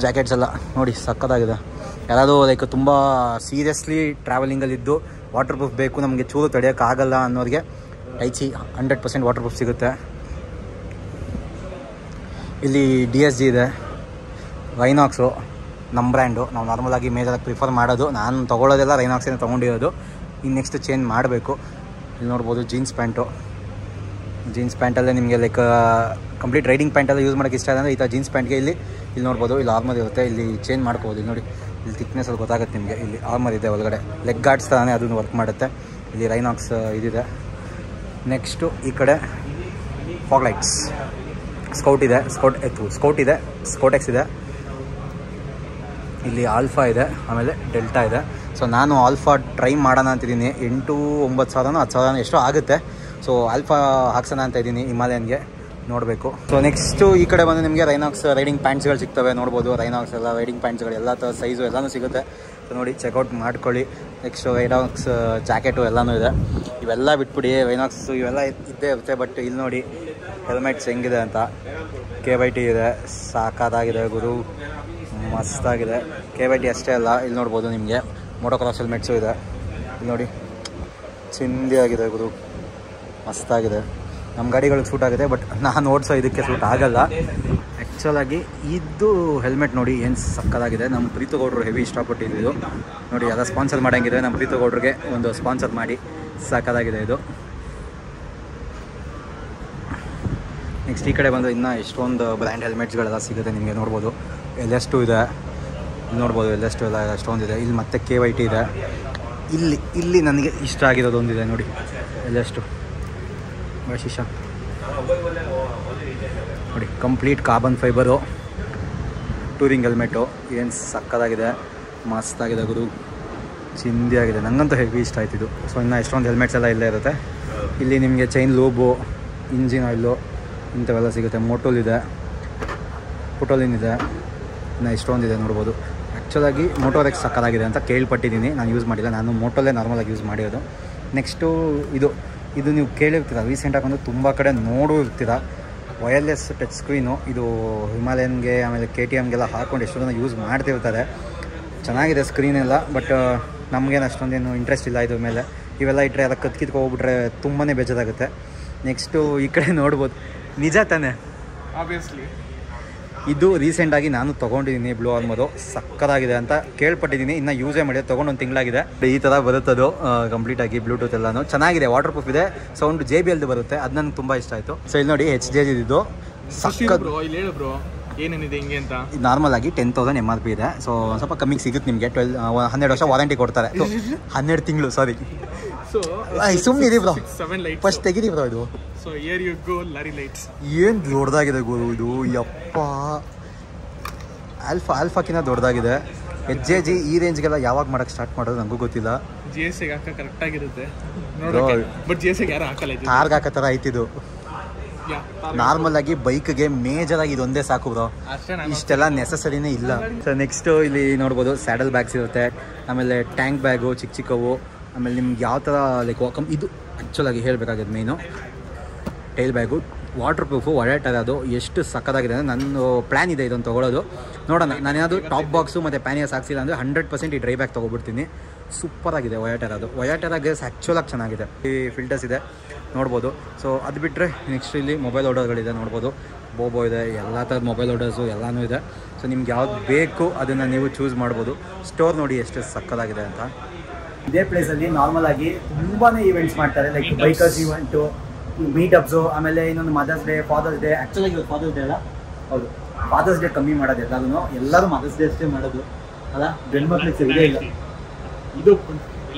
Speaker 1: ಜಾಕೆಟ್ಸ್ ಎಲ್ಲ ನೋಡಿ ಸಖತ್ತಾಗಿದೆ. ಯಾರಾದರೂ ಲೈಕ್ ತುಂಬ ಸೀರಿಯಸ್ಲಿ ಟ್ರಾವೆಲಿಂಗಲ್ಲಿದ್ದು ವಾಟರ್ ಪ್ರೂಫ್ ಬೇಕು, ನಮಗೆ ಚೂರು ತಡೆಯೋಕ್ಕಾಗಲ್ಲ ಅನ್ನೋರಿಗೆ ಟೈಚಿ 100% ವಾಟರ್ ಪ್ರೂಫ್ ಸಿಗುತ್ತೆ. ಇಲ್ಲಿ DSG ಇದೆ, ರೈನಾಕ್ಸು ನಮ್ಮ ಬ್ರ್ಯಾಂಡು. ನಾವು ನಾರ್ಮಲಾಗಿ ಮೇಜರಾಗಿ ಪ್ರಿಫರ್ ಮಾಡೋದು, ನಾನು ತೊಗೊಳ್ಳೋದೆಲ್ಲ ರೈನಾಕ್ಸೇನೆ ತೊಗೊಂಡಿರೋದು. ಇನ್ನು ನೆಕ್ಸ್ಟ್ ಚೇಂಜ್ ಮಾಡಬೇಕು. ಇಲ್ಲಿ ನೋಡ್ಬೋದು ಜೀನ್ಸ್ ಪ್ಯಾಂಟಲ್ಲೇ ನಿಮಗೆ ಲೈಕ್ ಕಂಪ್ಲೀಟ್ ರೈಡಿಂಗ್ ಪ್ಯಾಂಟೆಲ್ಲ ಯೂಸ್ ಮಾಡೋಕ್ಕೆ ಇಷ್ಟ ಅಂದರೆ ಈ ಥರ ಜೀನ್ಸ್ ಪ್ಯಾಂಟ್ಗೆ ಇಲ್ಲಿ ನೋಡ್ಬೋದು, ಇಲ್ಲಿ ಆರ್ಮರ್ ಇರುತ್ತೆ, ಇಲ್ಲಿ ಚೇಂಜ್ ಮಾಡ್ಕೋಬೋದು. ಇಲ್ಲಿ ನೋಡಿ, ಇಲ್ಲಿ ಥಿಕ್ನೆಸ್ ಅಲ್ಲಿ ಗೊತ್ತಾಗುತ್ತೆ ನಿಮಗೆ. ಇಲ್ಲಿ ಆರ್ಮರ್ ಇದೆ ಒಳಗಡೆ, ಲೆಗ್ ಗಾರ್ಡ್ಸ್ ಥರನೇ ಅದನ್ನು ವರ್ಕ್ ಮಾಡುತ್ತೆ. ಇಲ್ಲಿ ರೈನಾಕ್ಸ್ ಇದಿದೆ. ನೆಕ್ಸ್ಟು ಈ ಕಡೆ ಫಾಗ್ ಲೈಟ್ಸ್, ಸ್ಕೌಟ್ ಇದೆ, ಸ್ಕೌಟೆಕ್ಸ್ ಇದೆ. ಇಲ್ಲಿ ಆಲ್ಫಾ ಇದೆ, ಆಮೇಲೆ ಡೆಲ್ಟಾ ಇದೆ. ಸೊ ನಾನು ಆಲ್ಫಾ ಟ್ರೈ ಮಾಡೋಣ ಅಂತಿದ್ದೀನಿ. 8-9 ಸಾವಿರನೋ 10 ಸಾವಿರನೋ ಎಷ್ಟೋ ಆಗುತ್ತೆ. ಸೊ ಆಲ್ಫಾ ಹಾಕ್ಸೋಣ ಅಂತ ಇದ್ದೀನಿ ಹಿಮಾಲಯನ್ಗೆ, ನೋಡಬೇಕು. ಸೊ ನೆಕ್ಸ್ಟು ಈ ಕಡೆ ಬಂದು ನಿಮಗೆ ರೈನಾಕ್ಸ್ ರೈಡಿಂಗ್ ಪ್ಯಾಂಟ್ಸ್ಗಳು ಸಿಗ್ತವೆ, ನೋಡ್ಬೋದು. ರೈನಾಕ್ಸ್ ಎಲ್ಲ ರೈಡಿಂಗ್ ಪ್ಯಾಂಟ್ಸ್ಗಳು ಎಲ್ಲ ಥರ ಸೈಜು ಎಲ್ಲನೂ ಸಿಗುತ್ತೆ. ಸೊ ನೋಡಿ, ಚೆಕ್ಔಟ್ ಮಾಡ್ಕೊಳ್ಳಿ. ನೆಕ್ಸ್ಟು ರೈನಾಕ್ಸ್ ಜಾಕೆಟು ಎಲ್ಲನೂ ಇದೆ. ಇವೆಲ್ಲ ಬಿಟ್ಬಿಡಿ, ರೈನಾಕ್ಸ್ ಇವೆಲ್ಲ ಇದ್ದೇ ಇರುತ್ತೆ. ಬಟ್ ಇಲ್ಲಿ ನೋಡಿ ಹೆಲ್ಮೆಟ್ಸ್ ಹೆಂಗಿದೆ ಅಂತ. KYT ಇದೆ, ಸಾಕಾಗಿದೆ ಗುರು, ಮಸ್ತಾಗಿದೆ. KYT ಅಷ್ಟೇ ಅಲ್ಲ, ಇಲ್ಲಿ ನೋಡ್ಬೋದು ನಿಮಗೆ ಮೋಟೋಕ್ರಾಸ್ ಹೆಲ್ಮೆಟ್ಸು ಇದೆ. ಇಲ್ಲಿ ನೋಡಿ ಚಿಂದಿಯಾಗಿದೆ ಗುರು, ಮಸ್ತಾಗಿದೆ. ನಮ್ಮ ಗಾಡಿಗಳಿಗೆ ಸೂಟ್ ಆಗುತ್ತೆ, ಬಟ್ ನಾನು ಓಡಿಸೋ ಇದಕ್ಕೆ ಸೂಟ್ ಆಗಲ್ಲ. ಆ್ಯಕ್ಚುಲಾಗಿ ಇದು ಹೆಲ್ಮೆಟ್ ನೋಡಿ ಏನು ಸಕ್ಕದಾಗಿದೆ. ನಮ್ಮ ಪ್ರೀತು ಗೌಡ್ರು ಹೆವಿ ಇಷ್ಟಪಟ್ಟಿದ್ದು ನೋಡಿ. ಎಲ್ಲ ಸ್ಪಾನ್ಸರ್ ಮಾಡೋಂಗಿದೆ, ನಮ್ಮ ಪ್ರೀತು ಗೌಡ್ರಿಗೆ ಒಂದು ಸ್ಪಾನ್ಸರ್ ಮಾಡಿ. ಸಕ್ಕದಾಗಿದೆ ಇದು. ನೆಕ್ಸ್ಟ್ ಈ ಕಡೆ ಬಂದು ಇನ್ನೂ ಎಷ್ಟೊಂದು ಬ್ರ್ಯಾಂಡ್ ಹೆಲ್ಮೆಟ್ಸ್ಗಳೆಲ್ಲ ಸಿಗುತ್ತೆ ನಿಮಗೆ, ನೋಡ್ಬೋದು. LS2 ಇದೆ, ಇಲ್ಲಿ ನೋಡ್ಬೋದು. LS2 ಎಲ್ಲ ಎಷ್ಟೊಂದಿದೆ. ಇಲ್ಲಿ ಮತ್ತೆ KYT ಇದೆ. ಇಲ್ಲಿ ನನಗೆ ಇಷ್ಟ ಆಗಿರೋದು ಒಂದಿದೆ ನೋಡಿ, LS2 ಶಿಶ ನೋಡಿ, complete carbon fibre touring helmet. ಏನು ಸಕ್ಕದಾಗಿದೆ, ಮಸ್ತಾಗಿದೆ ಗುರು, ಚಿಂದಿಯಾಗಿದೆ. ನನಗಂತೂ ಹೆವಿ ಇಷ್ಟ ಆಯ್ತಿದ್ದು. ಸೊ ಇನ್ನು ಎಷ್ಟೊಂದು ಹೆಲ್ಮೆಟ್ಸ್ ಎಲ್ಲ ಇಲ್ಲೇ ಇರುತ್ತೆ. ಇಲ್ಲಿ ನಿಮಗೆ ಚೈನ್ ಲೂಬು, ಇಂಜಿನ್ ಆಯಿಲು ಇಂಥವೆಲ್ಲ ಸಿಗುತ್ತೆ. ಪುಟೋಲಿನ್ ಇದೆ, ಇನ್ನು ಎಷ್ಟೊಂದಿದೆ ನೋಡ್ಬೋದು. ಆ್ಯಕ್ಚುಲಾಗಿ ಮೋಟೋರೆಕ್ಸ್ ಸಕ್ಕದಾಗಿದೆ ಅಂತ ಕೇಳ್ಪಟ್ಟಿದ್ದೀನಿ, ನಾನು ಯೂಸ್ ಮಾಡಿಲ್ಲ. ನಾನು ಮೋಟೋಲ್ಲೇ ನಾರ್ಮಲಾಗಿ ಯೂಸ್ ಮಾಡಿರೋದು. ನೆಕ್ಸ್ಟು ಇದು ನೀವು ಕೇಳಿರ್ತೀರ, ರೀಸೆಂಟಾಗಿ ಒಂದು ತುಂಬ ಕಡೆ ನೋಡೂ ಇರ್ತೀರ. ವೈರ್ಲೆಸ್ ಟಚ್ ಸ್ಕ್ರೀನು ಇದು ಹಿಮಾಲಯನ್ಗೆ ಆಮೇಲೆ KTMಗೆಲ್ಲ ಹಾಕ್ಕೊಂಡು ಎಷ್ಟೋ ಜನ ಯೂಸ್ ಮಾಡ್ತಿರ್ತಾರೆ. ಚೆನ್ನಾಗಿದೆ ಸ್ಕ್ರೀನೆಲ್ಲ, ಬಟ್ ನಮಗೇನು ಅಷ್ಟೊಂದೇನು ಇಂಟ್ರೆಸ್ಟ್ ಇಲ್ಲ ಇದ್ರ ಮೇಲೆ. ಇವೆಲ್ಲ ಇಟ್ಟರೆ ಅದಕ್ಕೆ ಹೋಗ್ಬಿಟ್ರೆ ತುಂಬಾ ಬೇಜಾರಾಗುತ್ತೆ. ನೆಕ್ಸ್ಟು ಈ ಕಡೆ ನೋಡ್ಬೋದು, ನಿಜ ತಾನೆ,
Speaker 2: ಆಬ್ವಿಯಸ್ಲಿ
Speaker 1: ಇದು ರೀಸೆಂಟಾಗಿ ನಾನು ತೊಗೊಂಡಿದ್ದೀನಿ. ಬ್ಲೂ ಆರ್ಮರು ಸಕ್ಕದಾಗಿದೆ ಅಂತ ಕೇಳ್ಪಟ್ಟಿದ್ದೀನಿ, ಇನ್ನು ಯೂಸೇ ಮಾಡಿದೆ. ತೊಗೊಂಡು ಒಂದು ತಿಂಗಳಾಗಿದೆ. ಈ ಥರ ಬರುತ್ತದು ಕಂಪ್ಲೀಟಾಗಿ ಬ್ಲೂಟೂತ್ ಎಲ್ಲನೂ ಚೆನ್ನಾಗಿದೆ. ವಾಟರ್ ಪ್ರೂಫ್ ಇದೆ. ಸೌಂಡ್ JBLದು ಬರುತ್ತೆ, ಅದು ನನಗೆ ತುಂಬ ಇಷ್ಟ ಆಯಿತು. ಸೊ ಇಲ್ಲಿ ನೋಡಿ HJG ಇದು ಸಕ್ಕತ್.
Speaker 2: ಏನೇನಿದೆ ಹಿಂಗೆ ಅಂತ
Speaker 1: ನಾರ್ಮಲ್ ಆಗಿ 10,000 MRP ಇದೆ. ಸೊ ಸ್ವಲ್ಪ ಕಮ್ಮಿಗೆ ಸಿಗುತ್ತೆ ನಿಮಗೆ. 12 ವರ್ಷ ವಾರಂಟಿ ಕೊಡ್ತಾರೆ. 12 ತಿಂಗಳು, ಸಾರಿ. ಸುಮ್ಮನೆ ಇದೆ ಬ್ರೋ, ಫಸ್ಟ್ ತೆಗೀರಿ ಬ್ರೋ ಇದು.
Speaker 2: So here you go lorry lights.
Speaker 1: ಏನು ದೊಡ್ಡದಾಗಿದೆ ಗುರು ಇದು, ಯಪ್ಪ. ಆಲ್ಫಾಕಿನ ದೊಡ್ಡದಾಗಿದೆ. HJG ಈ ರೇಂಜ್ಗೆಲ್ಲ ಯಾವಾಗ ಮಾಡೋಕ್ಕೆ ಸ್ಟಾರ್ಟ್ ಮಾಡೋದು ನನಗೂ ಗೊತ್ತಿಲ್ಲ.
Speaker 2: GSಗೆ ಹಾಕ ಕರೆಕ್ಟ್ ಆಗಿರುತ್ತೆ, ಬಟ್ GSಗೆ ಯಾರು ಹಾಕಲ್ಲ.
Speaker 1: ಕಾರ್ಗೆ ಹಾಕೋ ಥರ ಐತಿದು. ನಾರ್ಮಲ್ ಆಗಿ ಬೈಕ್ಗೆ ಮೇಜರ್ ಆಗಿ ಇದೊಂದೇ ಸಾಕು ಬ್ರೋ, ಇಷ್ಟೆಲ್ಲ ನೆಸಸರಿನೇ ಇಲ್ಲ. ಸೊ ನೆಕ್ಸ್ಟ್ ಇಲ್ಲಿ ನೋಡ್ಬೋದು ಸ್ಯಾಡಲ್ ಬ್ಯಾಗ್ಸ್ ಇರುತ್ತೆ, ಆಮೇಲೆ ಟ್ಯಾಂಕ್ ಬ್ಯಾಗು ಚಿಕ್ಕವು, ಆಮೇಲೆ ನಿಮ್ಗೆ ಯಾವ ಥರ ಲೈಕ್ ಇದು ಆ್ಯಕ್ಚುಲಾಗಿ ಹೇಳಬೇಕಾಗಿದೆ main tail bag waterproof ಒಳ್ಳೆ ಅದು ಎಷ್ಟು ಸಕ್ಕದಾಗಿದೆ ಅಂದರೆ ನನ್ನ ಪ್ಲ್ಯಾನ್ ಇದೆ ಇದನ್ನು ತೊಗೊಳ್ಳೋದು. ನೋಡೋಣ, ನಾನೇನಾದರೂ ಟಾಪ್ ಬಾಕ್ಸು ಮತ್ತು ಪ್ಯಾನಿಯಸ್ ಹಾಕ್ಸಿಲ್ಲ ಅಂದರೆ 100% ಈ ಡ್ರೈ ಬ್ಯಾಗ್ ತೊಗೊಬಿಡ್ತೀನಿ. ಸೂಪರಾಗಿದೆ ವಯಾಟೆರಾಗೆ ಆ್ಯಕ್ಚುಲಾಗಿ ಚೆನ್ನಾಗಿದೆ. ಈ ಫಿಲ್ಟರ್ಸ್ ಇದೆ ನೋಡ್ಬೋದು. ಸೊ ಅದು ಬಿಟ್ಟರೆ ನೆಕ್ಸ್ಟ್ ಇಲ್ಲಿ ಮೊಬೈಲ್ ಹೋಲ್ಡರ್ಗಳಿದೆ ನೋಡ್ಬೋದು. ಬೋಬೋ ಇದೆ, ಎಲ್ಲ ಥರದ ಮೊಬೈಲ್ ಹೋಲ್ಡರ್ಸು ಎಲ್ಲನೂ ಇದೆ. ಸೊ ನಿಮ್ಗೆ ಯಾವ್ದು ಬೇಕು ಅದನ್ನು ನೀವು ಚೂಸ್ ಮಾಡ್ಬೋದು. ಸ್ಟೋರ್ ನೋಡಿ ಎಷ್ಟು ಸಕ್ಕದಾಗಿದೆ ಅಂತ. ಇದೇ ಪ್ಲೇಸಲ್ಲಿ ನಾರ್ಮಲ್ ಆಗಿ ತುಂಬಾ ಈವೆಂಟ್ಸ್ ಮಾಡ್ತಾರೆ, ಲೈಕ್ ಬೈಕರ್ಸ್ ಈವೆಂಟು, ಮೀಟಪ್ಸು, ಆಮೇಲೆ ಇನ್ನೊಂದು ಮದರ್ಸ್ ಡೇ, ಫಾದರ್ಸ್ ಡೇ. ಆ್ಯಕ್ಚುಲಾಗಿ ಇವತ್ತು ಫಾದರ್ಸ್ ಡೇ ಅಲ್ಲ, ಹೌದು ಫಾದರ್ಸ್ ಡೇ ಕಮ್ಮಿ ಮಾಡೋದು ಎಲ್ಲರೂ ಮದರ್ಸ್ ಡೇ ಅಷ್ಟೇ ಮಾಡೋದು ಅಲ್ಲ. ಗಂಡು ಮಕ್ಳಿಗೆ ಸಿಗಲೇ ಇಲ್ಲ, ಇದು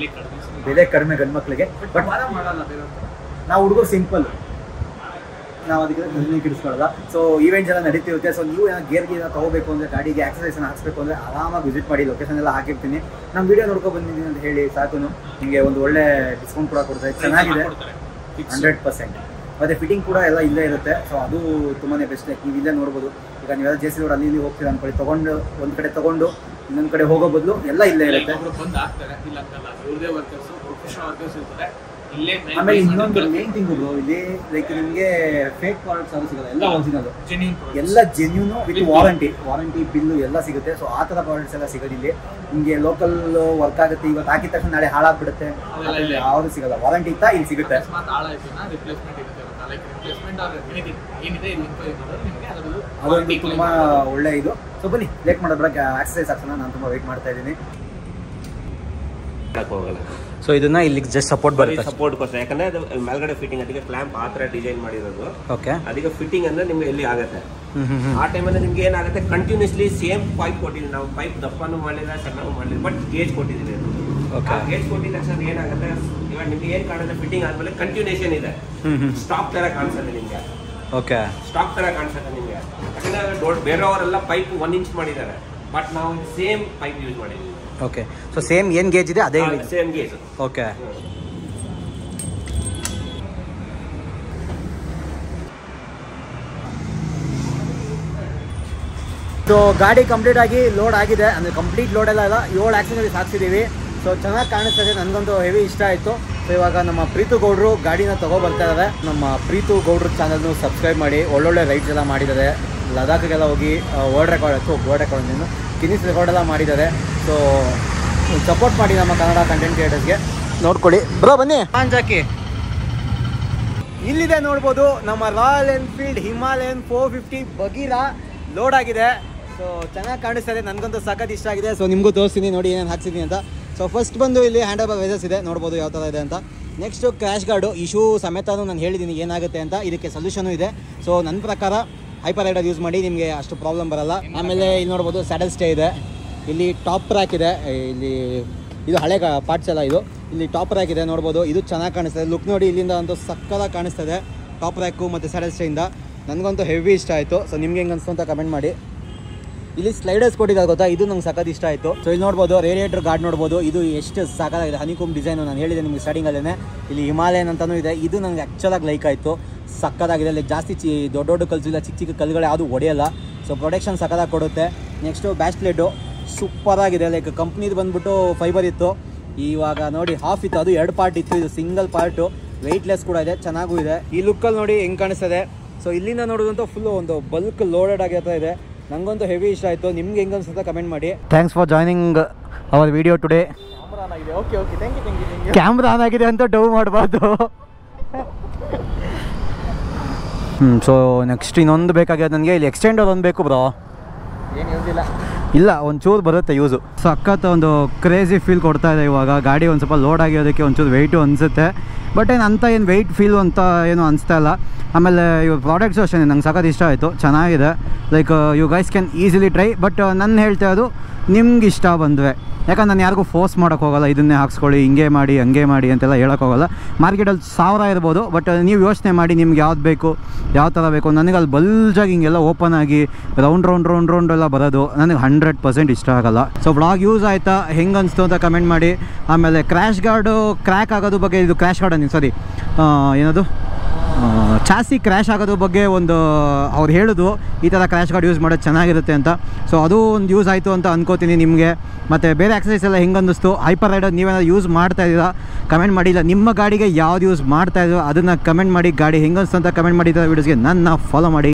Speaker 1: ಬೆಲೆ ಕಡಿಮೆ ಗಂಡು ಮಕ್ಳಿಗೆ. ಬಟ್ ನಾವು ಹುಡುಗರು ಸಿಂಪಲ್, ನಾವು ಅದಕ್ಕೆ ಕಿಡಿಸ್ಕೊಳ್ಳಲ್ಲ. ಸೊ ಈವೆಂಟ್ಸ್ ಎಲ್ಲ ನಡೀತಿರುತ್ತೆ. ಸೊ ನೀವು ಏನೋ ಗೇರ್ ತೊಗೋಬೇಕು ಅಂದರೆ, ಗಾಡಿಗೆ ಆಕ್ಸಸೈಸನ್ನು ಹಾಕ್ಸ್ಬೇಕು ಅಂದರೆ ಆರಾಮಾಗಿ ವಿಸಿಟ್ ಮಾಡಿ. ಲೊಕೇಶನ್ ಎಲ್ಲ ಹಾಕಿರ್ತೀನಿ. ನಮ್ಮ ವೀಡಿಯೋ ನೋಡ್ಕೊಂಡು ಬಂದಿದ್ದೀನಿ ಅಂತ ಹೇಳಿ ಸಾಕು, ನಿಮಗೆ ಒಂದು ಒಳ್ಳೆ ಡಿಸ್ಕೌಂಟ್ ಕೂಡ ಕೊಡ್ತಾರೆ. ಚೆನ್ನಾಗಿದೆ 100%. ಮತ್ತು ಫಿಟ್ಟಿಂಗ್ ಕೂಡ ಎಲ್ಲ ಇಲ್ಲೇ ಇರುತ್ತೆ. ಸೊ ಅದು ತುಂಬಾ ಬೆಸ್ಟ್. ಲೈಕ್ ನೀವು ಇಲ್ಲೇ ನೋಡ್ಬೋದು. ಈಗ ನೀವೆಲ್ಲ JC ರೋಡ್ ಅಲ್ಲಿ ಇಲ್ಲಿ ಹೋಗ್ತೀರಾ ಅಂದ್ಕೊಳ್ಳಿ, ತೊಗೊಂಡು ಒಂದು ಕಡೆ ತೊಗೊಂಡು ಇನ್ನೊಂದು ಕಡೆ ಹೋಗೋ ಬದಲು ಎಲ್ಲ ಇಲ್ಲೇ ಇರುತ್ತೆ. ಆಮೇಲೆ ಇನ್ನೊಂದು ಮೇನ್ ಥಿಂಗ್ ಇಲ್ಲಿ ಲೈಕ್ ನಿಮಗೆ ಫೇಕ್ ಪ್ರಾಡಕ್ಟ್ಸ್ ಅದು ಸಿಗಲ್ಲ, ಎಲ್ಲ ಒರಿಜಿನಲ್, ಎಲ್ಲ ಜೆನ್ಯೂನ್ ವಿತ್ ವಾರಂಟಿ ಬಿಲ್ಲು ಎಲ್ಲ ಸಿಗುತ್ತೆ. ಸೊ ಆ ಥರ ಪ್ರಾಡಕ್ಟ್ಸ್ ಎಲ್ಲ ಸಿಗೋದು ಇಲ್ಲಿ. ನಿಮಗೆ ಲೋಕಲ್ ವರ್ಕ್ ಆಗುತ್ತೆ, ಇವತ್ತು ಹಾಕಿದ ತಕ್ಷಣ ನಾಳೆ ಹಾಳಾಗ್ಬಿಡುತ್ತೆ, ಯಾವುದು ಸಿಗಲ್ಲ. ವಾರಂಟಿ ಇತ್ತಾ ಇಲ್ಲಿ ಸಿಗುತ್ತೆ. ಅದೊಂದು ತುಂಬ ಒಳ್ಳೆ ಇದು. ಸೊ ಬನ್ನಿ ಲೇಟ್ ಮಾಡೋದ್ರ ಎಕ್ಸಸೈಸ್ ಆಗ್ತಾನೆ. ನಾನು ತುಂಬ ವೆಯ್ಟ್ ಮಾಡ್ತಾ ಇದ್ದೀನಿ. ಸೊ ಇದನ್ನ ಇಲ್ಲಿ ಜಸ್ಟ್ ಸಪೋರ್ಟ್ ಬರುತ್ತೆ,
Speaker 3: ಸಪೋರ್ಟ್ಗೋಸ್ಕರ. ಯಾಕಂದ್ರೆ ಅದು ಮೇಲ್ಗಡೆ ಫಿಟ್ಟಿಂಗ್, ಅದಕ್ಕೆ ಕ್ಲಾಂಪ್ ಆ ಥರ ಡಿಸೈನ್ ಮಾಡಿರೋದು.
Speaker 1: ಓಕೆ,
Speaker 3: ಅದಕ್ಕೆ ಫಿಟ್ಟಿಂಗ್ ಅಂದ್ರೆ ನಿಮ್ಗೆ ಎಲ್ಲಿ ಆಗುತ್ತೆ. ಆ ಟೈಮಲ್ಲಿ ನಿಮ್ಗೆ ಏನಾಗುತ್ತೆ, ಕಂಟಿನ್ಯೂಸ್ಲಿ ಸೇಮ್ ಪೈಪ್ ಕೊಟ್ಟಿದ್ದೀವಿ ನಾವು. ಪೈಪ್ ದಪ್ಪನೂ ಮಾಡಲಿಲ್ಲ, ಸಣ್ಣಗೂ ಮಾಡಲಿಲ್ಲ, ಬಟ್ ಗೇಜ್ ಕೊಟ್ಟಿದ್ದೀವಿ. ಗೇಜ್ ಕೊಟ್ಟಿದ ತಕ್ಷಣ ಏನಾಗುತ್ತೆ, ಇವಾಗ ನಿಮ್ಗೆ ಏನು ಕಾಣುತ್ತೆ, ಫಿಟ್ಟಿಂಗ್ ಆದ್ಮೇಲೆ ಕಂಟಿನ್ಯೂಷನ್ ಇದೆ, ಸ್ಟಾಕ್ ತರ ಕಾಣಿಸುತ್ತೆ ನಿಮ್ಗೆ.
Speaker 1: ಓಕೆ,
Speaker 3: ಸ್ಟಾಕ್ ತರ ಕಾಣಿಸುತ್ತೆ ನಿಮ್ಗೆ. ಯಾಕಂದ್ರೆ ಬೇರೆಯವರೆಲ್ಲ ಪೈಪ್ 1 ಇಂಚ್ ಮಾಡಿದ್ದಾರೆ, ಬಟ್ ನಾವು ಸೇಮ್ ಪೈಪ್ ಯೂಸ್ ಮಾಡಿದ್ದೀವಿ.
Speaker 1: ಓಕೆ, ಸೊ ಸೇಮ್ ಏನು ಗೇಜ್ ಇದೆ ಅದೇ
Speaker 3: ಸೇಮ್ ಗೇಜ್.
Speaker 1: ಓಕೆ, ಸೊ ಗಾಡಿ ಕಂಪ್ಲೀಟ್ ಆಗಿ ಲೋಡ್ ಆಗಿದೆ. ಅಂದರೆ ಕಂಪ್ಲೀಟ್ ಲೋಡ್ ಎಲ್ಲ 7 ಆಕ್ಸೆಸರೀಸ್ ಹಾಕ್ಸಿದ್ದೀವಿ. ಸೊ ಚೆನ್ನಾಗಿ ಕಾಣಿಸ್ತದೆ, ನನಗಂತೂ ಹೆವಿ ಇಷ್ಟ ಆಯಿತು. ಸೊ ಇವಾಗ ನಮ್ಮ ಪ್ರೀತು ಗೌಡ್ರು ಗಾಡಿನ ತೊಗೊಬರ್ತಾ ಇದ್ದಾರೆ. ನಮ್ಮ ಪ್ರೀತು ಗೌಡ್ರ ಚಾನಲ್ನು ಸಬ್ಸ್ಕ್ರೈಬ್ ಮಾಡಿ. ಒಳ್ಳೊಳ್ಳೆ ರೈಡ್ಸ್ ಎಲ್ಲ ಮಾಡಿದ್ದಾರೆ. ಲದಾಖಿಗೆಲ್ಲ ಹೋಗಿ ವರ್ಲ್ಡ್ ರೆಕಾರ್ಡ್ ಗಿನ್ನಿಸ್ ರೆಕಾರ್ಡ್ ಎಲ್ಲ ಮಾಡಿದ್ದಾರೆ. ಸೊ ಸಪೋರ್ಟ್ ಮಾಡಿ ನಮ್ಮ ಕನ್ನಡ ಕಂಟೆಂಟ್ ಕ್ರಿಯೇಟರ್ಸ್ಗೆ. ನೋಡ್ಕೊಳ್ಳಿ ಬ್ರೋ, ಬನ್ನಿ ಪಾಂಚಾಕಿ ಇಲ್ಲಿದೆ ನೋಡ್ಬೋದು. ನಮ್ಮ royal Enfield Himalayan 450 Bagheera load ಆಗಿದೆ. ಸೊ ಚೆನ್ನಾಗಿ ಕಾಣಿಸ್ತಾ ಇದೆ, ನನಗಂತೂ ಸಖತ್ ಇಷ್ಟ ಆಗಿದೆ. ಸೊ ನಿಮಗೂ ತೋರಿಸ್ತೀನಿ ನೋಡಿ ಏನೇನು ಹಾಕ್ಸಿದ್ದೀನಿ ಅಂತ. ಸೊ ಫಸ್ಟ್ ಬಂದು ಇಲ್ಲಿ ಹ್ಯಾಂಡ್ ಓವರ್ ವೈಸಸ್ ಇದೆ, ನೋಡ್ಬೋದು ಯಾವ ಥರ ಇದೆ ಅಂತ. ನೆಕ್ಸ್ಟು ಕ್ರ್ಯಾಶ್ ಗಾರ್ಡು ಇಶ್ಯೂ ಸಮೇತನೂ ನಾನು ಹೇಳಿದ್ದೀನಿ ಏನಾಗುತ್ತೆ ಅಂತ. ಇದಕ್ಕೆ ಸೊಲ್ಯೂಷನು ಇದೆ. ಸೊ ನನ್ನ ಪ್ರಕಾರ ಹೈಪರ್ ರೈಡರ್ ಯೂಸ್ ಮಾಡಿ, ನಿಮಗೆ ಅಷ್ಟು ಪ್ರಾಬ್ಲಮ್ ಬರಲ್ಲ. ಆಮೇಲೆ ಇಲ್ಲಿ ನೋಡ್ಬೋದು ಸ್ಯಾಡಲ್ ಸ್ಟೇ ಇದೆ. ಇಲ್ಲಿ ಟಾಪ್ ರ್ಯಾಕ್ ಇದೆ. ಇಲ್ಲಿ ಇದು ಹಳೆ ಪಾರ್ಟ್ಸ್ ಎಲ್ಲ ಇದು. ಇಲ್ಲಿ ಟಾಪ್ ರ್ಯಾಕ್ ಇದೆ ನೋಡ್ಬೋದು. ಇದು ಚೆನ್ನಾಗಿ ಕಾಣಿಸ್ತದೆ, ಲುಕ್ ನೋಡಿ ಇಲ್ಲಿಂದ ಅಂತೂ ಸಕ್ಕತ್ತಾಗಿ ಕಾಣಿಸ್ತದೆ ಟಾಪ್ ರ್ಯಾಕು ಮತ್ತು ಸ್ಯಾಡಲ್ ಸ್ಟೇಯಿಂದ. ನನಗಂತೂ ಹೆವಿ ಇಷ್ಟ ಆಯಿತು. ಸೊ ನಿಮ್ಗೆ ಹೆಂಗೆ ಅನಿಸ್ತು ಅಂತ ಕಮೆಂಟ್ ಮಾಡಿ. ಇಲ್ಲಿ ಸ್ಲೈಡರ್ಸ್ ಕೊಟ್ಟಿದ್ದಾರೆ ಗೊತ್ತಾ, ಇದು ನಂಗೆ ಸಖತ್ ಇಷ್ಟ ಆಯಿತು. ಸೊ ಇಲ್ಲಿ ನೋಡ್ಬೋದು ರೇಡಿಯೇಟರ್ ಗಾರ್ಡ್ ನೋಡ್ಬೋದು. ಇದು ಎಷ್ಟು ಸಾಕಾಗಿದೆ, ಹನಿಕೋಮ್ ಡಿಸೈನು. ನಾನು ಹೇಳಿದೆ ನಿಮಗೆ ಸ್ಟಾರ್ಟಿಂಗಲ್ಲೇ. ಇಲ್ಲಿ ಹಿಮಾಲಯನ್ ಅಂತಲೂ ಇದೆ. ಇದು ನನಗೆ ಆ್ಯಕ್ಚುಲಾಗಿ ಲೈಕ್ ಆಯಿತು, ಸಕ್ಕತ್ತಾಗಿದೆ. ಲೈಕ್ ಜಾಸ್ತಿ ದೊಡ್ಡ ದೊಡ್ಡ ಕಲ್ಸಿಲ್ಲ, ಚಿಕ್ಕ ಚಿಕ್ಕ ಕಲ್ಲುಗಳು ಯಾವುದು ಹೊಡೆಯಲ್ಲ. ಸೊ ಪ್ರೊಟೆಕ್ಷನ್ ಸಕ್ಕತ್ತಾಗಿ ಕೊಡುತ್ತೆ. ನೆಕ್ಸ್ಟು ಬ್ಯಾಕ್ ಪ್ಲೇಟು ಸೂಪರಾಗಿದೆ. ಲೈಕ್ ಕಂಪ್ನಿದು ಬಂದ್ಬಿಟ್ಟು ಫೈಬರ್ ಇತ್ತು, ಇವಾಗ ನೋಡಿ ಹಾಫ್ ಇತ್ತು. ಅದು 2 ಪಾರ್ಟ್ ಇತ್ತು, ಇದು ಸಿಂಗಲ್ ಪಾರ್ಟು. ವೆಯ್ಟ್ಲೆಸ್ ಕೂಡ ಇದೆ, ಚೆನ್ನಾಗೂ ಇದೆ. ಈ ಲುಕ್ಕಲ್ಲಿ ನೋಡಿ ಹೆಂಗೆ ಕಾಣಿಸ್ತದೆ. ಸೊ ಇಲ್ಲಿಂದ ನೋಡೋದಂತೂ ಫುಲ್ಲು ಒಂದು ಬಲ್ಕ್ ಲೋಡೆಡ್ ಆಗಿರ್ತಾ ಇದೆ. ನನಗಂತೂ ಹೆವಿ ಇಷ್ಟ ಆಯಿತು. ನಿಮ್ಗೆ ಹೆಂಗೆ ಅನ್ಸುತ್ತೆ ಕಮೆಂಟ್ ಮಾಡಿ. Thanks for joining our video today. Camera on ಆಗಿದೆ ಅಂತ ಡೌ ಮಾಡಬಾರ್ದು. ಸೊ ನೆಕ್ಸ್ಟ್ ಇನ್ನೊಂದು ಬೇಕಾಗಿದೆ ನನಗೆ. ಇಲ್ಲಿ ಎಕ್ಸ್ಟೆಂಡರ್ ಒಂದು ಬೇಕು ಬ್ರೋ.
Speaker 2: ಏನು ಯೂಸ್ ಇಲ್ಲ,
Speaker 1: ಇಲ್ಲ ಒಂಚೂರು ಬರುತ್ತೆ ಯೂಸು. ಸಖತ್ ಒಂದು ಕ್ರೇಜಿ ಫೀಲ್ ಕೊಡ್ತಾ ಇದೆ ಇವಾಗ. ಗಾಡಿ ಒಂದು ಸ್ವಲ್ಪ ಲೋಡ್ ಆಗಿರೋದಕ್ಕೆ ಒಂಚೂರು ವೆಯ್ಟು ಅನಿಸುತ್ತೆ, ಬಟ್ ಏನು ವೆಯ್ಟ್ ಫೀಲು ಅಂತ ಏನು ಅನಿಸ್ತಾ ಇಲ್ಲ. ಆಮೇಲೆ ಇವಾಗ ಪ್ರಾಡಕ್ಟ್ಸು ಅಷ್ಟೇ ನಂಗೆ ಸಖತ್ ಇಷ್ಟ ಆಯಿತು, ಚೆನ್ನಾಗಿದೆ. Like you guys can easily try. But ನಾನು ಹೇಳ್ತಾ ಇರೋದು ನಿಮ್ಗೆ ಇಷ್ಟ ಬಂದರೆ, ಯಾಕಂದ್ರೆ ನಾನು ಯಾರಿಗೂ ಫೋರ್ಸ್ ಮಾಡೋಕ್ಕೆ ಹೋಗಲ್ಲ, ಇದನ್ನೇ ಹಾಕ್ಸ್ಕೊಳ್ಳಿ, ಹಿಂಗೆ ಮಾಡಿ ಹಂಗೆ ಮಾಡಿ ಅಂತೆಲ್ಲ ಹೇಳೋಕ್ಕೋಗಲ್ಲ. ಮಾರ್ಕೆಟಲ್ಲಿ 1000 ಇರ್ಬೋದು, ಬಟ್ ನೀವು ಯೋಚನೆ ಮಾಡಿ ನಿಮ್ಗೆ ಯಾವ್ದು ಬೇಕು, ಯಾವ ಥರ ಬೇಕು. ನನಗೆ ಅಲ್ಲಿ ಬಲ್ಜಾಗಿ ಹಿಂಗೆಲ್ಲ ಓಪನ್ ಆಗಿ ರೌಂಡ್ ಎಲ್ಲ ಬರೋದು ನನಗೆ 100% ಇಷ್ಟ ಆಗೋಲ್ಲ. ಸೊ ವ್ಲಾಗ್ ಯೂಸ್ ಆಯಿತಾ, ಹೆಂಗೆ ಅನಿಸ್ತು ಅಂತ ಕಮೆಂಟ್ ಮಾಡಿ. ಆಮೇಲೆ ಕ್ರ್ಯಾಶ್ ಗಾರ್ಡು ಕ್ರ್ಯಾಕ್ ಆಗೋದು ಬಗ್ಗೆ, ಇದು ಕ್ರ್ಯಾಶ್ ಗಾರ್ಡ್ ಸಾರಿ ಏನದು ಚಾಸಿ ಕ್ರ್ಯಾಶ್ ಆಗೋದ್ರ ಬಗ್ಗೆ ಒಂದು ಅವ್ರು ಹೇಳಿದ್ರು, ಈ ಥರ ಕ್ರ್ಯಾಶ್ ಗಾರ್ಡ್ ಯೂಸ್ ಮಾಡೋದು ಚೆನ್ನಾಗಿರುತ್ತೆ ಅಂತ. ಸೊ ಅದು ಒಂದು ಯೂಸ್ ಆಯಿತು ಅಂತ ಅನ್ಕೋತೀನಿ ನಿಮಗೆ. ಮತ್ತು ಬೇರೆ ಎಕ್ಸಸೈಸ್ ಎಲ್ಲ ಹೆಂಗೆ ಅನ್ನಿಸ್ತು, ಹೈಪರ್ ರೈಡರ್ ನೀವೇನಾದ್ರು ಯೂಸ್ ಮಾಡ್ತಾ ಇದ್ದೀರಾ ಕಮೆಂಟ್ ಮಾಡಿಲ್ಲ. ನಿಮ್ಮ ಗಾಡಿಗೆ ಯಾವ್ದು ಯೂಸ್ ಮಾಡ್ತಾ ಇದ್ದೀರೋ ಅದನ್ನು ಕಮೆಂಟ್ ಮಾಡಿ. ಗಾಡಿ ಹೆಂಗೆ ಅನಿಸ್ತು ಅಂತ ಕಮೆಂಟ್ ಮಾಡಿದ ವೀಡಿಯೋಸ್ಗೆ ನನ್ನ ಫಾಲೋ ಮಾಡಿ.